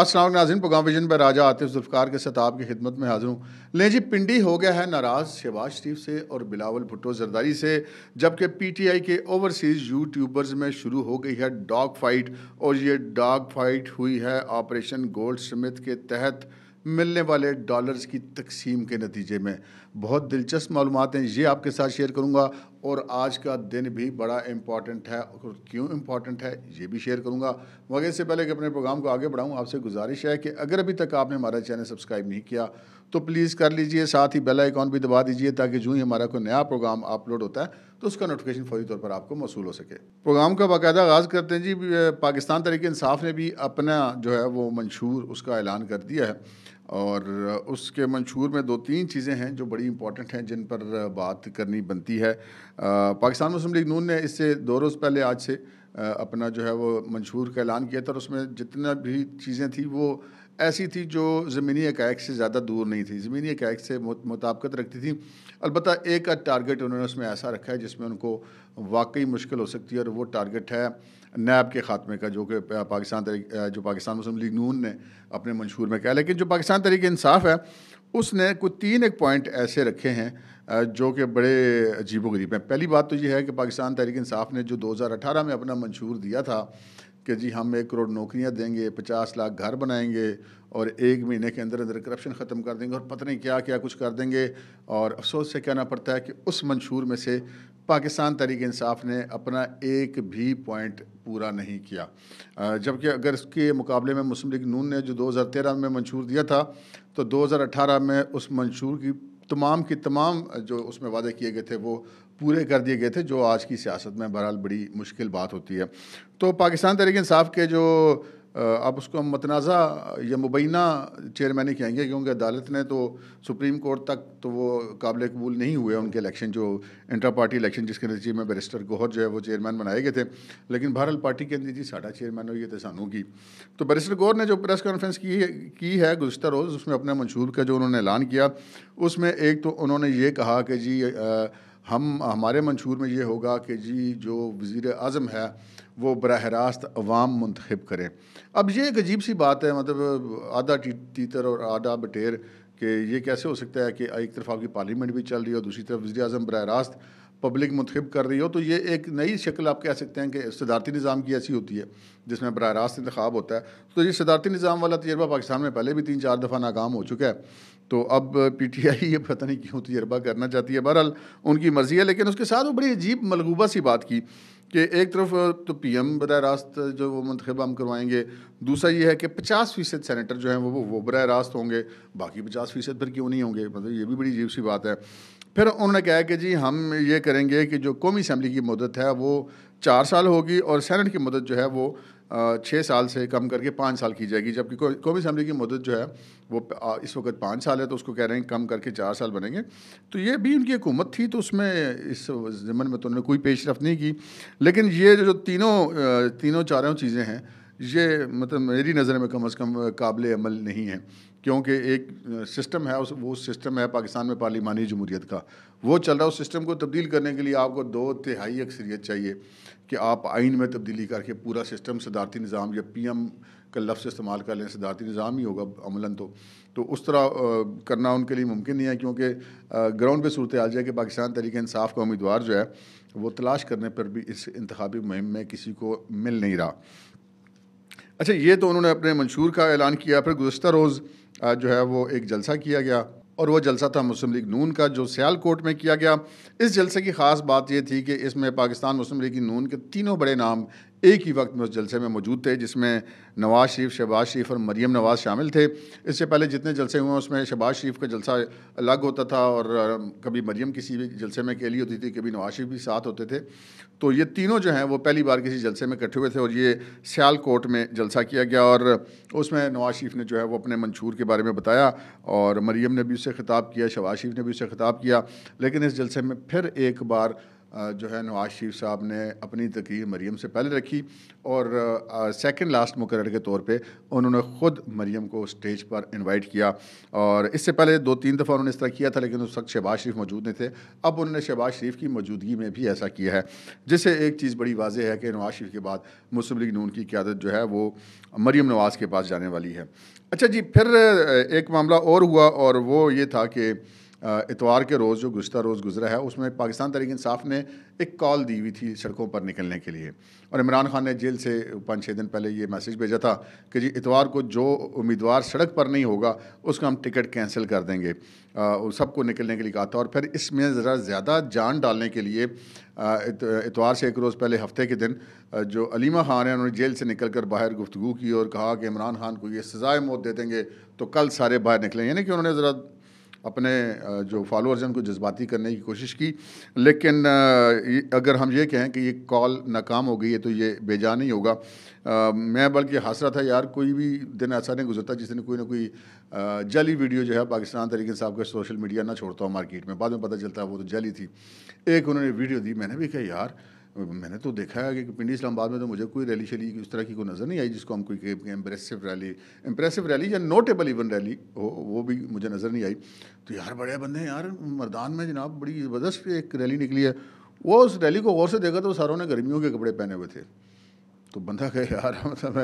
अस्सलाम वालेकुम नाज़रीन, प्रोग्राम विजन पर राजा आतिफ जुल्फ़कार के साथ आपकी खिदमत में हाज़िर हूँ। लें जी, पिंडी हो गया है नाराज़ शहबाज शरीफ से और बिलावल भुट्टो ज़रदारी से, जबकि पीटीआई के ओवरसीज़ यूट्यूबर्स में शुरू हो गई है डॉग फाइट। और ये डॉग फाइट हुई है ऑपरेशन गोल्ड स्मिथ के तहत मिलने वाले डॉलर्स की तकसीम के नतीजे में। बहुत दिलचस्प मालूमात हैं, ये आपके साथ शेयर करूँगा। और आज का दिन भी बड़ा इम्पॉर्टेंट है, और क्यों इम्पॉर्टेंट है ये भी शेयर करूँगा। मगर इससे पहले कि अपने प्रोग्राम को आगे बढ़ाऊँ, आपसे गुजारिश है कि अगर अभी तक आपने हमारा चैनल सब्सक्राइब नहीं किया तो प्लीज़ कर लीजिए, साथ ही बेल आइकॉन भी दबा दीजिए, ताकि जो ही हमारा कोई नया प्रोग्राम अपलोड होता है तो उसका नोटिफिकेशन फौरी तौर पर आपको मौसूल हो सके। प्रोग्राम का बाकायदा आगाज़ करते हैं जी। पाकिस्तान तहरीक इंसाफ ने भी अपना जो है वो मंशूर उसका ऐलान कर दिया है, और उसके मंशूर में दो तीन चीज़ें हैं जो बड़ी इंपॉर्टेंट हैं, जिन पर बात करनी बनती है। पाकिस्तान मुस्लिम लीग नून ने इससे 2 रोज़ पहले आज से अपना जो है वो मंशूर का ऐलान किया था, और उसमें जितना भी चीज़ें थी वो ऐसी थी जो ज़मीनी हक़ाइक़ से ज़्यादा दूर नहीं थी, ज़मीनी हक़ाइक़ से मुताबिकत रखती थी। अलबत्ता एक टारगेट उन्होंने उसमें ऐसा रखा है जिसमें उनको वाकई मुश्किल हो सकती है, और वो टारगेट है नैब के ख़ात्मे का, जो कि पाकिस्तान मुस्लिम लीग नून ने अपने मंशूर में कहा। लेकिन जो पाकिस्तान तहरीक इंसाफ है, उसने कुछ 3 एक पॉइंट ऐसे रखे हैं जो कि बड़े अजीबो-गरीब हैं। पहली बात तो ये है कि पाकिस्तान तहरीक इंसाफ ने जो 2018 में अपना मंशूर दिया था कि जी हम 1 करोड़ नौकरियां देंगे, 50 लाख घर बनाएंगे और 1 महीने के अंदर अंदर करप्शन ख़त्म कर देंगे और पता नहीं क्या क्या कुछ कर देंगे। और अफसोस से कहना पड़ता है कि उस मंशूर में से पाकिस्तान तहरीक इंसाफ ने अपना एक भी पॉइंट पूरा नहीं किया। जबकि अगर इसके मुकाबले में मुस्लिम लीग नून ने जो 2013 में मंशूर दिया था, तो 2018 में उस मंशूर की तमाम जो उसमें वादे किए गए थे वो पूरे कर दिए गए थे, जो आज की सियासत में बहरहाल बड़ी मुश्किल बात होती है। तो पाकिस्तान तहरीक इंसाफ के जो अब उसको हम मतनाज़ा या मुबैना चेयरमैन ही कहेंगे, क्योंकि अदालत ने तो सुप्रीम कोर्ट तक तो वो काबिल कबूल नहीं हुए उनके इलेक्शन, जो इंटर पार्टी इलेक्शन जिसके नतीजे में बैरिस्टर गौहर जो है वो चेयरमैन बनाए गए थे। लेकिन बहरहाल पार्टी कहती थी साढ़ा चेयरमैन हुई थे सानू की। तो बैरिस्टर गौहर ने जो प्रेस कॉन्फ्रेंस की है गुज़श्ता रोज़, उसमें अपने मंशूर का जो उन्होंने ऐलान किया, उसमें एक तो उन्होंने ये कहा कि जी हमारे मंशूर में ये होगा कि जी जो वज़ीर आज़म है वो बराह रास्त अवाम मुंतखब करें। अब ये एक अजीब सी बात है, मतलब आधा तीतर और आधा बटेर, कि ये कैसे हो सकता है कि एक तरफ आपकी पार्लियामेंट भी चल रही हो, दूसरी तरफ वज़ीर आज़म बराह रास्त पब्लिक मुंतखब कर रही हो। तो ये एक नई शक्ल आप कह सकते हैं कि सदारती निज़ाम की ऐसी होती है जिसमें बराह रास्त इंतखाब होता है। तो ये सदारती निज़ाम वाला तजर्बा पाकिस्तान में पहले भी 3-4 दफ़ा नाकाम हो चुका है। तो अब पीटीआई ये पता नहीं क्यों तजर्बा करना चाहती है। बहरहाल उनकी मर्ज़ी है, लेकिन उसके साथ वो बड़ी अजीब मलगूबा सी बात की कि एक तरफ तो पीएम बराह रास्त जो वो मुंतखब हम करवाएंगे, दूसरा ये है कि 50% सेनेटर जो हैं वो बराह रास्त होंगे, बाकी 50% फिर क्यों नहीं होंगे। मतलब ये भी बड़ी अजीब सी बात है। फिर उन्होंने कहा कि जी हम ये करेंगे कि जो कौमी असम्बली की मुद्दत है वो 4 साल होगी, और सेनेट की मुद्दत जो है वो 6 साल से कम करके 5 साल की जाएगी। जबकि कौमी असम्बली की मुद्दत जो है वो इस वक्त 5 साल है, तो उसको कह रहे हैं कम करके 4 साल बनेंगे। तो ये भी उनकी हुकूमत थी, तो उसमें इस ज़मन में तो उन्होंने कोई पेशरफ नहीं की। लेकिन ये जो तीनों चारों चीज़ें हैं, ये मतलब मेरी नज़र में कम अज़ कम काबिल अमल नहीं है, क्योंकि एक सिस्टम है, वो सिस्टम है पाकिस्तान में पार्लिमानी जमहूरियत का, वो चल रहा है। उस सिस्टम को तब्दील करने के लिए आपको 2/3 अक्सरियत चाहिए कि आप आइन में तब्दीली करके पूरा सिस्टम सदारती निज़ाम, या पीएम का लफ्ज़ इस्तेमाल कर लें, सदारती निज़ाम ही होगा अमलन। तो उस तरह करना उनके लिए मुमकिन नहीं है, क्योंकि ग्राउंड पे सूरत हाल है कि पाकिस्तान तहरीक इंसाफ का उम्मीदवार जो है वो तलाश करने पर भी इस इंतखाबी मुहिम में किसी को मिल नहीं रहा। अच्छा, ये तो उन्होंने अपने मंशूर का ऐलान किया। फिर गुज़श्ता रोज़ जो है वो एक जलसा किया गया, और वो जलसा था मुस्लिम लीग नून का, जो सियालकोट में किया गया। इस जलसे की ख़ास बात ये थी कि इसमें पाकिस्तान मुस्लिम लीग नून के तीनों बड़े नाम एक ही वक्त में उस जलसे में मौजूद थे, जिसमें नवाज़ शरीफ, शहबाज शरीफ और मरीम नवाज़ शामिल थे। इससे पहले जितने जलसे हुए उसमें शहबाज शरीफ का जलसा अलग होता था, और कभी मरीम किसी भी जलसे में अकेली होती थी, कभी नवाज़ शरीफ भी साथ होते थे। तो ये तीनों जो हैं वो पहली बार किसी जलसे में इकट्ठे हुए थे, और ये सियालकोट में जलसा किया गया। और उसमें नवाज़ शरीफ ने जो है वो अपने मंशूर के बारे में बताया, और मरीम ने भी उससे खिताब किया, शहबाज शरीफ ने भी उससे खिताब किया। लेकिन इस जलसे में फिर एक बार जो है नवाज शरीफ साहब ने अपनी तकरीर मरीम से पहले रखी और सेकंड लास्ट मुकर्रर के तौर पे उन्होंने ख़ुद मरीम को स्टेज पर इनवाइट किया। और इससे पहले 2-3 दफ़ा उन्होंने इस तरह किया था, लेकिन उस वक्त शहबाज शरीफ मौजूद नहीं थे। अब उन्होंने शहबाज शरीफ की मौजूदगी में भी ऐसा किया है, जिससे एक चीज़ बड़ी वाज़ेह है कि नवाज शरीफ के बाद मुस्लिम लीग नून की क़यादत जो है वो मरीम नवाज़ के पास जाने वाली है। अच्छा जी, फिर एक मामला और हुआ और वो ये था कि इतवार के रोज़ जो गुज़श्ता रोज़ गुज़रा है, उसमें पाकिस्तान तहरीक इंसाफ ने एक कॉल दी हुई थी सड़कों पर निकलने के लिए, और इमरान खान ने जेल से 5-6 दिन पहले ये मैसेज भेजा था कि जी इतवार को जो उम्मीदवार सड़क पर नहीं होगा उसका हम टिकट कैंसिल कर देंगे। सबको निकलने के लिए कहा था। और फिर इसमें ज़रा ज़्यादा जान डालने के लिए इतवार से एक रोज़ पहले हफ्ते के दिन जो अलीमा खान है उन्होंने जेल से निकल कर बाहर गुफ्तगू की और कहा कि इमरान खान को ये सज़ाए मौत दे देंगे तो कल सारे बाहर निकलें। यानी कि उन्होंने ज़रा अपने जो फॉलोअर्स हैं उनको जज्बाती करने की कोशिश की। लेकिन अगर हम ये कहें कि ये कॉल नाकाम हो गई है तो ये बेजा नहीं होगा। मैं बल्कि हंस रहा था यार, कोई भी दिन ऐसा नहीं गुजरता जिस दिन कोई ना कोई जाली वीडियो जो है पाकिस्तान तहरीक इंसाफ का सोशल मीडिया ना छोड़ता हो मार्केट में। बाद में पता चलता है वो तो जाली थी। एक उन्होंने वीडियो दी, मैंने भी कहा यार मैंने तो देखा है कि पिंडी इस्लामाबाद में तो मुझे कोई रैली शैली उस तरह की कोई नज़र नहीं आई जिसको हम कोई इम्प्रेसिव रैली या नोटेबल इवन रैली हो, वो भी मुझे नज़र नहीं आई। तो यार बड़े बंदे हैं यार, मर्दान में जनाब बड़ी ज़बरदस्त एक रैली निकली है। वो उस रैली को गौर से देखा तो सारों ने गर्मियों के कपड़े पहने हुए थे। तो बंदा कहे यार मतलब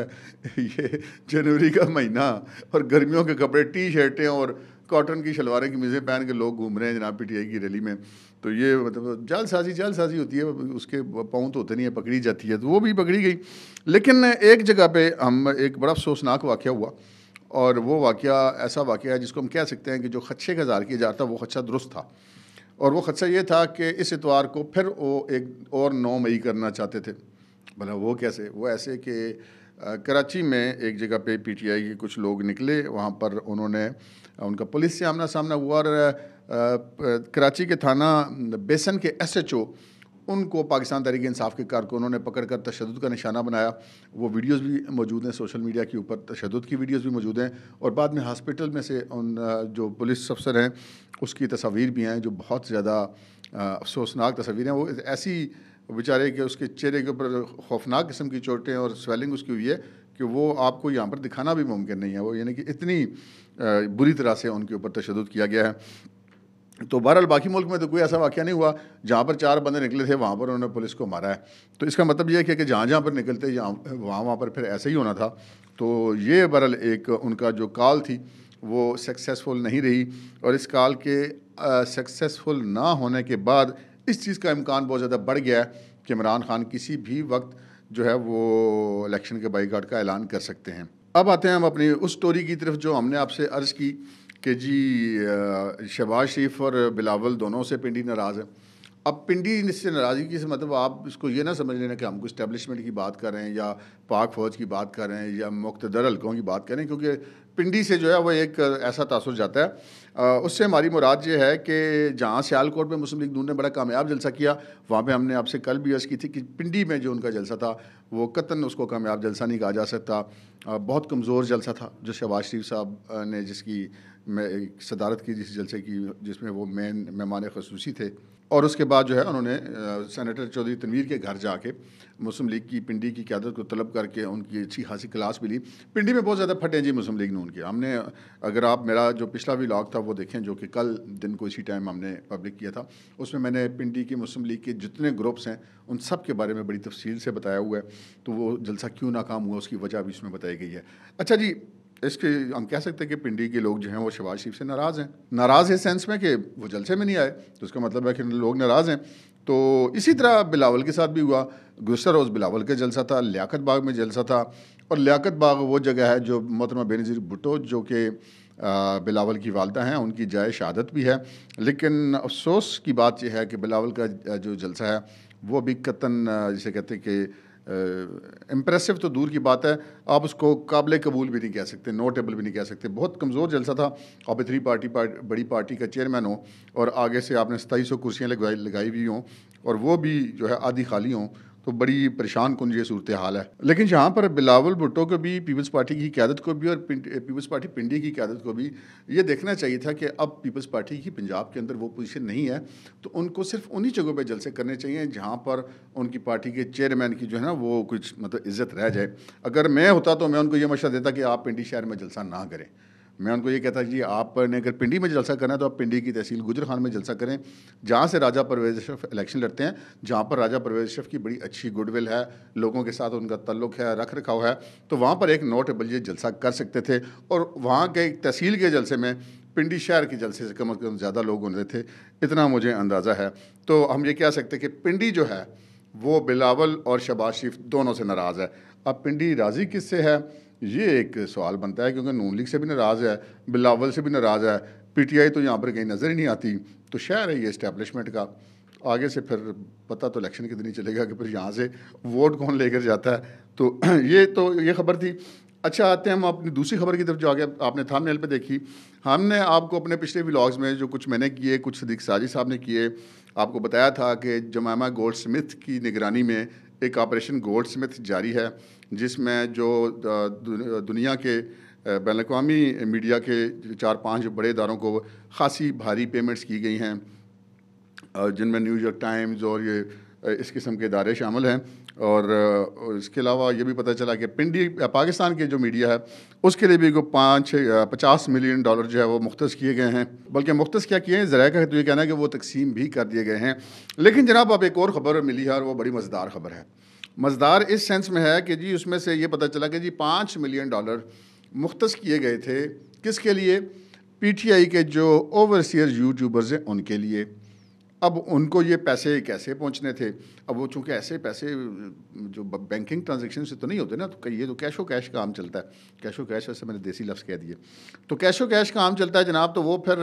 ये जनवरी का महीना और गर्मियों के कपड़े, टी शर्टें और कॉटन की शलवारें कमीज़ें पहन के लोग घूम रहे हैं जनाब पीटीआई की रैली में। तो ये मतलब जालसाजी होती है, उसके पाँव तो होते नहीं है, पकड़ी जाती है, तो वो भी पकड़ी गई। लेकिन एक जगह पे हम एक बड़ा अफसोसनाक वाक़या हुआ, और वो वाक़या ऐसा वाक़या है जिसको हम कह सकते हैं कि जो खदशे का इज़हार किया जाता वो खदशा दुरुस्त था। और वो खदशा ये था कि इस इतवार को फिर वो एक और 9 मई करना चाहते थे। भला वो कैसे? वो ऐसे कि कराची में एक जगह पे पीटीआई के कुछ लोग निकले, वहाँ पर उन्होंने उनका पुलिस से आमना सामना हुआ और कराची के थाना बेसन के एसएचओ उनको पाकिस्तान तहरीक इंसाफ के कारकुनों ने पकड़ कर तशद्दुद का निशाना बनाया। वो वीडियोस भी मौजूद हैं सोशल मीडिया के ऊपर, तशद्दुद की वीडियोस भी मौजूद हैं। और बाद में हॉस्पिटल में से उन जो पुलिस अफसर हैं उसकी तस्वीर भी हैं जो बहुत ज़्यादा अफसोसनाक तस्वीरें। वो ऐसी बेचारे के उसके चेहरे के ऊपर खौफनाक किस्म की चोटें और स्वेलिंग उसकी हुई है कि वो आपको यहाँ पर दिखाना भी मुमकिन नहीं है। वो यानी कि इतनी बुरी तरह से उनके ऊपर तशद्दुद किया गया है। तो बहरहाल बाकी मुल्क में तो कोई ऐसा वाक़या नहीं हुआ। जहाँ पर 4 बंदे निकले थे वहाँ पर उन्होंने पुलिस को मारा है। तो इसका मतलब ये है कि जहाँ पर निकलते वहाँ पर फिर ऐसे ही होना था। तो ये बहरहाल एक उनका जो कॉल थी वो सक्सेसफुल नहीं रही, और इस कॉल के सक्सेसफुल ना होने के बाद इस चीज़ का इम्कान बहुत ज़्यादा बढ़ गया है कि इमरान खान किसी भी वक्त जो है वो इलेक्शन के बाईकाट का ऐलान कर सकते हैं। अब आते हैं हम अपनी उस स्टोरी की तरफ जो हमने आपसे अर्ज़ की कि जी शहबाज शरीफ और बिलावल दोनों से पिंडी नाराज़ है। अब पिंडी से नाराज़गी से मतलब आप इसको ये ना समझ लेना कि हम कोई इस्टेब्लिशमेंट की बात कर रहे हैं या पाक फ़ौज की बात कर रहे हैं या मुक़्तदर हल्कों की बात कर रहे हैं, क्योंकि पिंडी से जो है वो एक ऐसा तासुर जाता है। उससे हमारी मुराद ये है कि जहाँ सियालकोट में मुस्लिम लीग नून ने बड़ा कामयाब जलसा किया, वहाँ पे हमने आपसे कल भी अर्ज़ की थी कि पिंडी में जो उनका जलसा था वो कतन उसको कामयाब जलसा नहीं कहा जा सकता। बहुत कमज़ोर जलसा था जो शहबाज शरीफ साहब ने जिसकी सदारत की जिस जलसे की जिसमें वो मेन मेहमान ख़ुसूसी थे। और उसके बाद जो है उन्होंने सेनेटर चौधरी तनवीर के घर जाके मुस्लिम लीग की पिंडी की क़यादत को तलब करके उनकी अच्छी खासी क्लास भी ली। पिंडी में बहुत ज़्यादा फटे जी मुस्लिम लीग नून के। हमने अगर आप मेरा जो पिछला व्लॉग था वो देखें जो कि कल दिन को इसी टाइम हमने पब्लिक किया था, उसमें मैंने पिंडी की मुस्लिम लीग के जितने ग्रुप्स हैं उन सब के बारे में बड़ी तफसील से बताया हुआ है। तो वो जलसा क्यों नाकाम हुआ उसकी वजह भी इसमें बताई गई है। अच्छा जी, इसके हम कह सकते हैं कि पिंडी के लोग जो हैं वो शहबाज शरीफ से नाराज़ हैं। नाराज़ इस सेंस में कि वो जलसे में नहीं आए, तो इसका मतलब है कि लोग नाराज़ हैं। तो इसी तरह बिलावल के साथ भी हुआ। गुज़श्ता रोज़ बिलावल का जलसा था, लियाकत बाग में जलसा था। और लियाकत बाग वो जगह है जो मोहतरमा बेनज़ीर भुट्टो जो कि बिलावल की वालदा हैं उनकी जाए शहादत भी है। लेकिन अफसोस की बात यह है कि बिलावल का जो जलसा है वो भी कतन जिसे कहते हैं कि इम्प्रेसिव तो दूर की बात है, आप उसको काबिल कबूल भी नहीं कह सकते, नोटेबल भी नहीं कह सकते। बहुत कमज़ोर जलसा था। आप इतनी बड़ी पार्टी का चेयरमैन हो और आगे से आपने 2700 कुर्सियाँ लगाई हुई हों और वो भी जो है आधी खाली हों, तो बड़ी परेशान कुन ये सूरत हाल है। लेकिन यहाँ पर बिलावल भुट्टो को भी, पीपल्स पार्टी की क़यादत को भी और पीपल्स पार्टी पिंडी की क़यादत को भी ये देखना चाहिए था कि अब पीपल्स पार्टी की पंजाब के अंदर वो पोजीशन नहीं है, तो उनको सिर्फ उन्हीं जगहों पे जलसे करने चाहिए जहाँ पर उनकी पार्टी के चेयरमैन की जो है ना वो कुछ मतलब इज्जत रह जाए। अगर मैं होता तो मैं उनको ये मशवरा देता कि आप पिंडी शहर में जलसा ना करें। मैं उनको ये कहता जी आपने अगर पिंडी में जलसा करना है तो आप पिंडी की तहसील गुजर खान में जलसा करें, जहाँ से राजा परवेज़ अशरफ इलेक्शन लड़ते हैं, जहाँ पर राजा परवेज़ अशरफ की बड़ी अच्छी गुडविल है, लोगों के साथ उनका तल्लुक है, रख रखाव है, तो वहाँ पर एक नोटेबल ये जलसा कर सकते थे। और वहाँ के तहसील के जलसे में पिंडी शहर के जलसे से कम ज़्यादा लोग होने थे, इतना मुझे अंदाज़ा है। तो हम ये कह सकते हैं कि पिंडी जो है वो बिलावल और शहबाज शरीफ दोनों से नाराज़ है। अब पिंडी राज़ी किससे है, ये एक सवाल बनता है, क्योंकि नून लीग से भी नाराज़ है, बिलावल से भी नाराज़ है, पीटीआई तो यहाँ पर कहीं नज़र ही नहीं आती। तो शहर है ये इस्टेब्लिशमेंट का। आगे से फिर पता तो इलेक्शन के दिन ही चलेगा कि फिर यहाँ से वोट कौन लेकर जाता है। तो ये खबर थी। अच्छा, आते हैं हम अपनी दूसरी खबर की तरफ जो आगे आपने थंबनेल पे देखी। हमने आपको अपने पिछले व्लॉग्स में जो कुछ मैंने किए, कुछ सदीक साजिद साहब ने किए, आपको बताया था कि जमामा गोल्ड स्मिथ की निगरानी में एक ऑपरेशन गोल्ड स्मिथ जारी है, जिसमें जो दुनिया के बैनुल-अक़वामी मीडिया के 4-5 बड़े इदारों को खासी भारी पेमेंट्स की गई हैं, जिनमें न्यूयॉर्क टाइम्स और ये इस किस्म के इदारे शामिल हैं। और इसके अलावा ये भी पता चला कि पिंडी पाकिस्तान के जो मीडिया है उसके लिए भी को 50 मिलियन डॉलर जो है वो मुख्तस किए गए हैं। बल्कि मुख्तस क्या किए हैं, ज़राए का तो ये कहना है कि वो तकसीम भी कर दिए गए हैं। लेकिन जनाब अब एक और ख़बर मिली है और वो बड़ी मज़ेदार ख़बर है। मज़ेदार इस सेंस में है कि जी उसमें से ये पता चला कि जी 5 मिलियन डॉलर मुख्तस किए गए थे, किसके लिए, पीटीआई के जो ओवरसीयर यूट्यूबर्स हैं उनके लिए। अब उनको ये पैसे कैसे पहुंचने थे, अब वो चूँकि ऐसे पैसे जो बैंकिंग ट्रांजैक्शन से तो नहीं होते ना, तो ये तो कैशो कैश काम चलता है। कैशो कैश ऐसे मैंने देसी लफ्ज़ कह दिए, तो कैशो कैश काम चलता है जनाब। तो वो फिर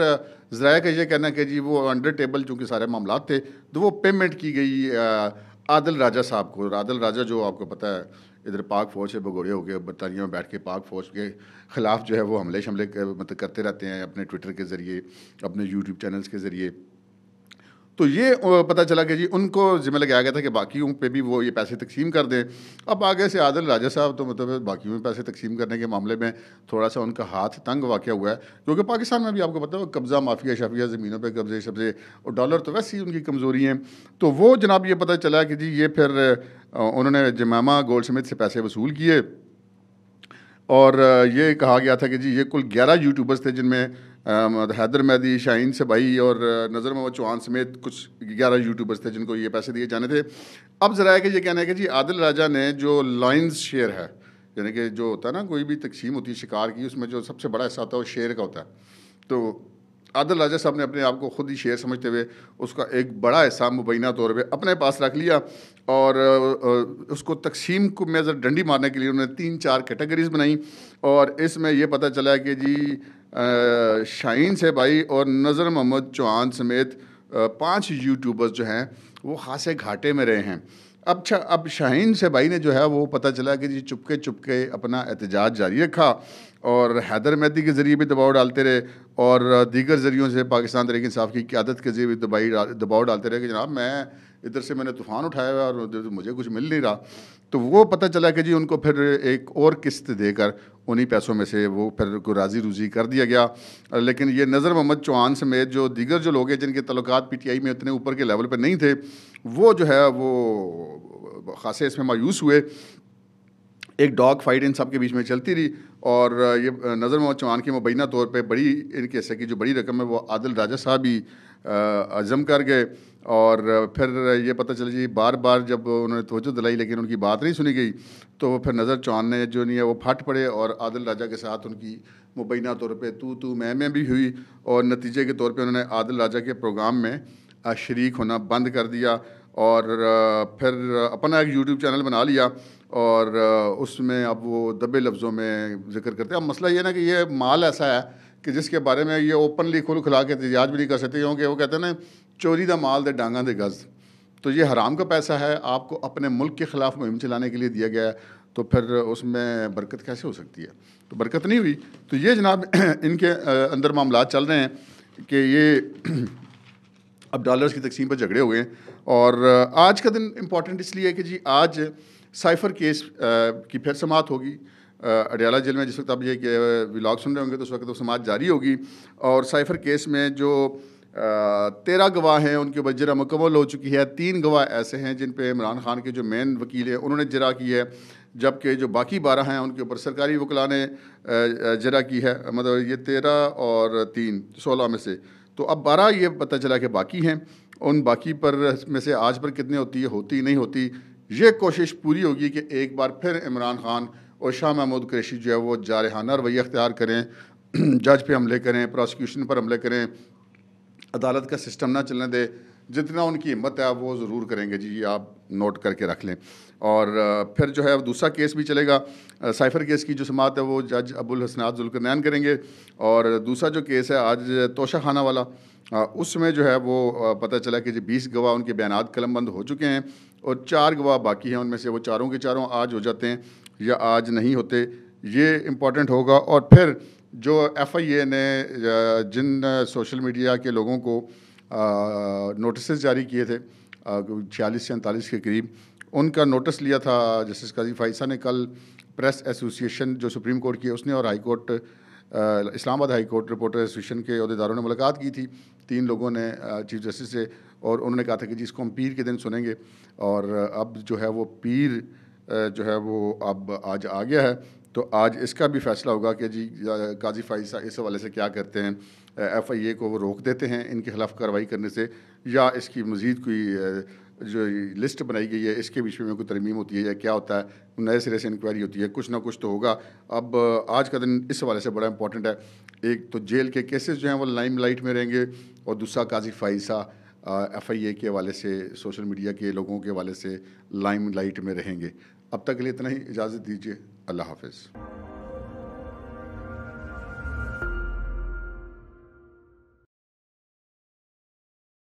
ज़राया का ये कहना कि जी वो अंडर टेबल चूँकि सारे मामला थे, तो वो पेमेंट की गई आदिल राजा साहब को। आदिल राजा जो आपको पता है इधर पाक फ़ौज से भगोड़े हो गए, बरतानिया में बैठ के पाक फ़ौज के ख़िलाफ़ जो है वो हमले शमले मतलब करते रहते हैं अपने ट्विटर के ज़रिए, अपने यूट्यूब चैनल्स के ज़रिए। तो ये पता चला कि जी उनको ज़िम्मा लगाया गया था कि बाकियों पे भी वो ये पैसे तकसीम कर दें। अब आगे से आदिल राजा साहब तो मतलब बाकियों में पैसे तकसीम करने के मामले में थोड़ा सा उनका हाथ तंग वाक़या हुआ है, क्योंकि पाकिस्तान में भी आपको पता है कब्ज़ा माफिया शाफिया ज़मीनों पे कब्ज़े शब्ज़े, और डॉलर तो वैसे ही उनकी कमज़ोरी हैं। तो वो जनाब ये पता चला कि जी ये फिर उन्होंने जमामा गोल्ड स्मिथ से पैसे वसूल किए, और ये कहा गया था कि जी ये कुल 11 यूट्यूबर्स थे, जिनमें हैदर मेहदी, शाहीन सबाई और नज़र मोहम्मद चौहान समेत कुछ 11 यूट्यूबर्स थे जिनको ये पैसे दिए जाने थे। अब ज़रा कि ये कहना है कि जी आदिल राजा ने जो लाइन्स शेयर है, यानी कि जो होता है ना कोई भी तकसीम होती है शिकार की, उसमें जो सबसे बड़ा हिस्सा होता है वो शेयर का होता है। तो आदिल राजा साहब ने अपने आप को खुद ही शेयर समझते हुए उसका एक बड़ा हिस्सा मुबैना तौर पे अपने पास रख लिया, और उसको तकसीम को में ज़रा डंडी मारने के लिए उन्होंने 3-4 कैटेगरीज बनाई। और इसमें यह पता चला कि जी शाहीन से भाई और नज़र मोहम्मद चौहान समेत 5 यूट्यूबर्स जो हैं वो खासे घाटे में रहे हैं। अब शाहीन से भाई ने जो है वो पता चला कि जी चुपके चुपके अपना एहतजाज जारी रखा, और हैदर मेहदी के ज़रिए भी दबाव डालते रहे, और दीगर ज़रियों से पाकिस्तान तहरीक इंसाफ की क़यादत के ज़रिए भी दबाव डालते रहे कि जनाब मैं इधर से मैंने तूफ़ान उठाया हुआ और उधर मुझे कुछ मिल नहीं रहा। तो वो पता चला कि जी उनको फिर एक और किस्त देकर उन्हीं पैसों में से वो फिर को राज़ी रूज़ी कर दिया गया। लेकिन ये नज़र मोहम्मद चौहान समेत जो दीगर जो लोग हैं जिनके तल्लुकात पीटीआई में इतने ऊपर के लेवल पर नहीं थे, वो जो है वो ख़ासे इसमें मायूस हुए। एक डॉग फाइट इन सब के बीच में चलती रही, और ये नज़र मोहम्मद चौहान की मुबैना तौर पे बड़ी इनके हिस्से की जो बड़ी रकम है वो आदिल राजा साहब ही अज़म कर गए। और फिर ये पता चला जी बार बार जब उन्होंने तवज्जो दिलाई लेकिन उनकी बात नहीं सुनी गई, तो फिर नज़र चौहान ने जो नहीं है वो फट पड़े, और आदिल राजा के साथ उनकी मुबैना तौर पे तू मैं भी हुई, और नतीजे के तौर पे उन्होंने आदिल राजा के प्रोग्राम में शरीक होना बंद कर दिया, और फिर अपना एक यूट्यूब चैनल बना लिया, और उसमें अब वो दबे लफ्ज़ों में ज़िक्र करते हैं। अब मसला ये ना कि ये माल ऐसा है कि जिसके बारे में ये ओपनली खुल खुला के एहतजाज भी नहीं कर सकते, क्योंकि वो कहते हैं ना चोरी दा माल दे डांगा दे गज़। तो ये हराम का पैसा है, आपको अपने मुल्क के ख़िलाफ़ मुहिम चलाने के लिए दिया गया है, तो फिर उसमें बरकत कैसे हो सकती है? तो बरकत नहीं हुई। तो ये जनाब इनके अंदर मामला चल रहे हैं कि ये अब डॉलर्स की तकसीम पर झगड़े हो गए हैं, और आज का दिन इम्पॉर्टेंट इसलिए है कि जी आज साइफ़र केस की फिर समाअत होगी अडयाला जेल में। जिस वक्त आप ये व्लॉग सुन रहे होंगे तो उस वक्त तो समाअत जारी होगी। और साइफ़र केस में जो 13 गवाह हैं उनकी ऊपर जरा मुकम्मल हो चुकी है। 3 गवाह ऐसे हैं जिन पे इमरान खान के जो मेन वकील हैं उन्होंने जरा की है, जबकि जो बाकी 12 हैं उनके ऊपर सरकारी वकला ने जरा की है। मतलब ये 13 और 3 16 में से तो अब 12 ये पता चला कि बाकी हैं। उन बाकी पर में से आज पर कितने होती नहीं होती, ये कोशिश पूरी होगी कि एक बार फिर इमरान खान और शाह महमूद कुरैशी जो है वो जारहाना रवैया अख्तियार करें, जज पे हमले करें, प्रोसिक्यूशन पर हमले करें, अदालत का सिस्टम ना चलने दे। जितना उनकी हिम्मत है वो ज़रूर करेंगे जी, आप नोट करके रख लें। और फिर जो है दूसरा केस भी चलेगा। साइफ़र केस की जो समाअत है वो जज अबुल हसनात जुल्करनैन करेंगे। और दूसरा जो केस है आज तोशा खाना वाला, उसमें जो है वो पता चला कि जी 20 गवाह उनके बयानात कलमबंद हो चुके हैं और 4 गवाह बाकी हैं। उनमें से वो चारों के चारों आज हो जाते हैं या आज नहीं होते, ये इम्पॉर्टेंट होगा। और फिर जो FIA ने जिन सोशल मीडिया के लोगों को नोटिस जारी किए थे 46 से 39 के करीब, उनका नोटिस लिया था जस्टिस काजी फाइसा ने। कल प्रेस एसोसिएशन जो सुप्रीम कोर्ट की है उसने और high court Islamabad high court reporter association के अहदेदारों ने मुलाकात की थी 3 लोगों ने चीफ जस्टिस से, और उन्होंने कहा था कि जी इसको हम पीर के दिन सुनेंगे। और अब जो है वो पीर जो है वो अब आज आ गया है, तो आज इसका भी फैसला होगा कि जी काजी फाइसा इस हवाले से क्या करते हैं। FIA को वो रोक देते हैं इनके खिलाफ कार्रवाई करने से, या इसकी मज़ीद कोई जो लिस्ट बनाई गई है इसके बीच में कोई तरमीम होती है या क्या होता है, नए सिरे से इंक्वायरी होती है, कुछ ना कुछ तो होगा। अब आज का दिन इस हवाले से बड़ा इंपॉर्टेंट है। एक तो जेल के केसेस जो हैं वो लाइम लाइट में रहेंगे, और दूसरा काजी फाइसा FIA के हवाले से, सोशल मीडिया के लोगों के हवाले से लाइम लाइट में रहेंगे। अब तक के लिए इतना ही, इजाज़त दीजिए। अल्लाह हाफ़िज़।